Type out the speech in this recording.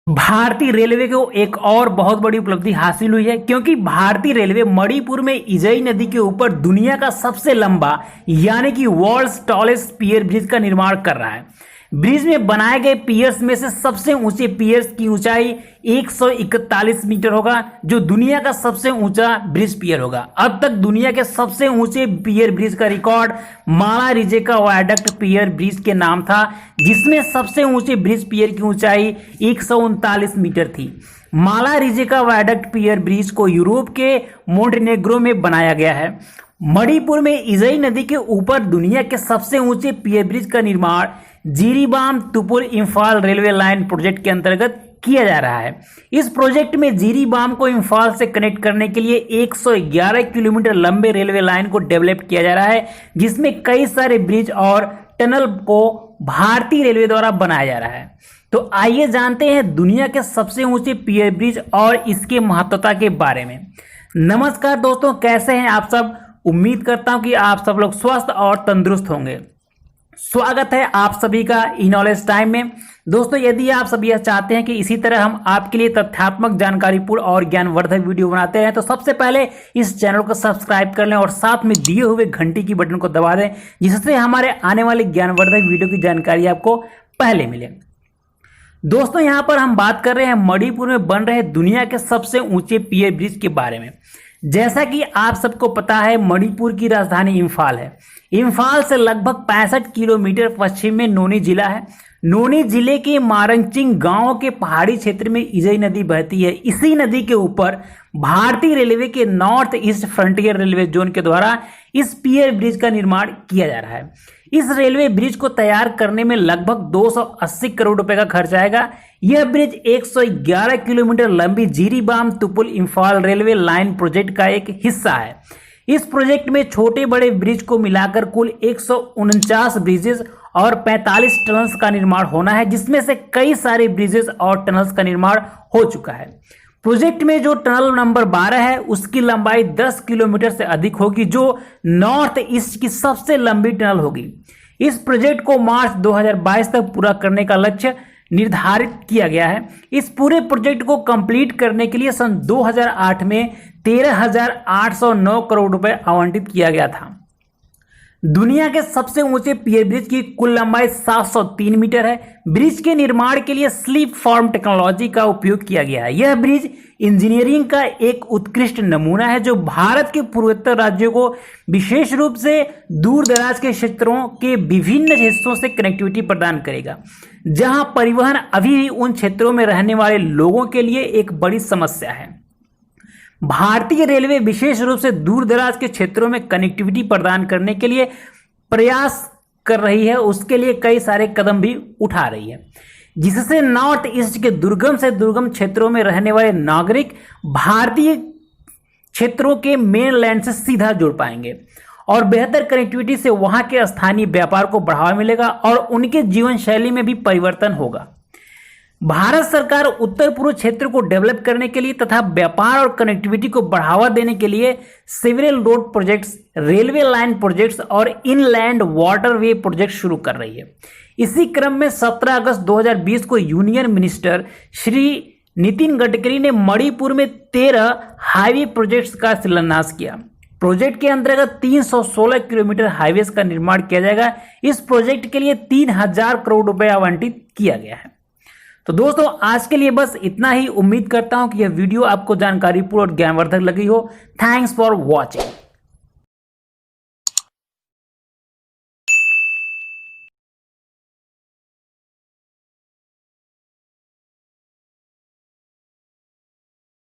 भारतीय रेलवे को एक और बहुत बड़ी उपलब्धि हासिल हुई है, क्योंकि भारतीय रेलवे मणिपुर में इजई नदी के ऊपर दुनिया का सबसे लंबा यानी कि वर्ल्ड्स टॉलेस्ट पियर ब्रिज का निर्माण कर रहा है। ब्रिज में बनाए गए पियर्स में से सबसे ऊंचे पियर्स की ऊंचाई 141 मीटर होगा, जो दुनिया का सबसे ऊंचा ब्रिज पियर होगा। अब तक दुनिया के सबसे ऊंचे पियर ब्रिज का रिकॉर्ड माला रिजेका वायडक्ट पियर ब्रिज के नाम था, जिसमें सबसे ऊंचे ब्रिज पियर की ऊंचाई 139 मीटर थी। माला रिजेका वायडक्ट पियर ब्रिज को यूरोप के मोंटेनेग्रो में बनाया गया है। मणिपुर में इजई नदी के ऊपर दुनिया के सबसे ऊंचे पियर ब्रिज का निर्माण Jiribam Tupul Imphal railway line project के अंतर्गत किया जा रहा है। इस प्रोजेक्ट में जिरीबाम को इम्फाल से कनेक्ट करने के लिए 111 किलोमीटर लंबे रेलवे लाइन को डेवलप किया जा रहा है, जिसमें कई सारे ब्रिज और टनल को भारतीय रेलवे द्वारा बनाया जा रहा है। तो आइए जानते हैं दुनिया के सबसे ऊंचे पियर ब्रिज और इसके महत्वता के बारे में। नमस्कार दोस्तों, कैसे हैं आप सब। उम्मीद करता हूं कि आप सब लोग स्वस्थ और तंदुरुस्त होंगे। स्वागत है आप सभी का ई नॉलेज टाइम में। दोस्तों, यदि आप सभी यह चाहते हैं कि इसी तरह हम आपके लिए तथ्यात्मक, जानकारीपूर्ण और ज्ञानवर्धक वीडियो बनाते हैं, तो सबसे पहले इस चैनल को सब्सक्राइब कर लें और साथ में दिए हुए घंटी की बटन को दबा दें, जिससे हमारे आने वाले ज्ञानवर्धक वीडियो की जानकारी आपको पहले मिले। दोस्तों, यहां पर हम बात कर रहे हैं मणिपुर में बन रहे दुनिया के सबसे ऊंचे पियर ब्रिज के बारे में। जैसा कि आप सबको पता है, मणिपुर की राजधानी इम्फाल है। इम्फाल से लगभग 65 किलोमीटर पश्चिम में नोनी जिला है। नोनी जिले के मारंगचिंग गांव के पहाड़ी क्षेत्र में इजई नदी बहती है। इसी नदी के ऊपर भारतीय रेलवे के north east frontier railway zone के द्वारा इस पियर ब्रिज का निर्माण किया जा रहा है। इस रेलवे ब्रिज को तैयार करने में लगभग 280 करोड़ रुपए का खर्च आएगा। यह ब्रिज 111 किलोमीटर लंबी Jiribam Tupul Imphal railway line project का एक हिस्सा है। इस प्रोजेक्ट में छोटे बड़े ब्रिज को मिलाकर कुल 149 ब्रिजेस और 45 टनल्स का निर्माण होना है, जिसमें से कई सारे ब्रिजेस और टनल्स का निर्माण हो चुका है। प्रोजेक्ट में जो टनल नंबर 12 है, उसकी लंबाई 10 किलोमीटर से अधिक होगी, जो नॉर्थ ईस्ट की सबसे लंबी टनल होगी। इस प्रोजेक्ट को मार्च 2022 तक पूरा करने का लक्ष्य निर्धारित किया गया है। इस पूरे प्रोजेक्ट को कंप्लीट करने के लिए सन 2008 में 13,809 करोड़ रुपए आवंटित किया गया था। दुनिया के सबसे ऊंचे पियर ब्रिज की कुल लंबाई 703 मीटर है। ब्रिज के निर्माण के लिए स्लिप फॉर्म टेक्नोलॉजी का उपयोग किया गया है। यह ब्रिज इंजीनियरिंग का एक उत्कृष्ट नमूना है, जो भारत के पूर्वोत्तर राज्यों को विशेष रूप से दूर दराज के क्षेत्रों के विभिन्न हिस्सों से कनेक्टिविटी प्रदान करेगा, जहां परिवहन अभी भी उन क्षेत्रों में रहने वाले लोगों के लिए एक बड़ी समस्या है। भारतीय रेलवे विशेष रूप से दूर दराज के क्षेत्रों में कनेक्टिविटी प्रदान करने के लिए प्रयास कर रही है। उसके लिए कई सारे कदम भी उठा रही है, जिससे नॉर्थ ईस्ट के दुर्गम से दुर्गम क्षेत्रों में रहने वाले नागरिक भारतीय क्षेत्रों के मेनलैंड से सीधा जुड़ पाएंगे और बेहतर कनेक्टिविटी से वहां के स्थानीय व्यापार को बढ़ावा मिलेगा और उनके जीवन शैली में भी परिवर्तन होगा। भारत सरकार उत्तर पूर्व क्षेत्र को डेवलप करने के लिए तथा व्यापार और कनेक्टिविटी को बढ़ावा देने के लिए several road projects, railway line projects और इनलैंड वाटरवे प्रोजेक्ट शुरू कर रही है। इसी क्रम में 17 अगस्त 2020 को यूनियन मिनिस्टर श्री नितिन गडकरी ने मणिपुर में 13 हाईवे प्रोजेक्ट्स का शिलान्यास किया। प्रोजेक्ट के अंतर्गत 316 किलोमीटर हाईवेज का निर्माण किया जाएगा। इस प्रोजेक्ट के लिए 3000 करोड़ रुपए आवंटित किया गया है। तो दोस्तों, आज के लिए बस इतना ही। उम्मीद करता हूं कि यह वीडियो आपको जानकारीपूर्ण और ज्ञानवर्धक लगी हो। Thanks for watching.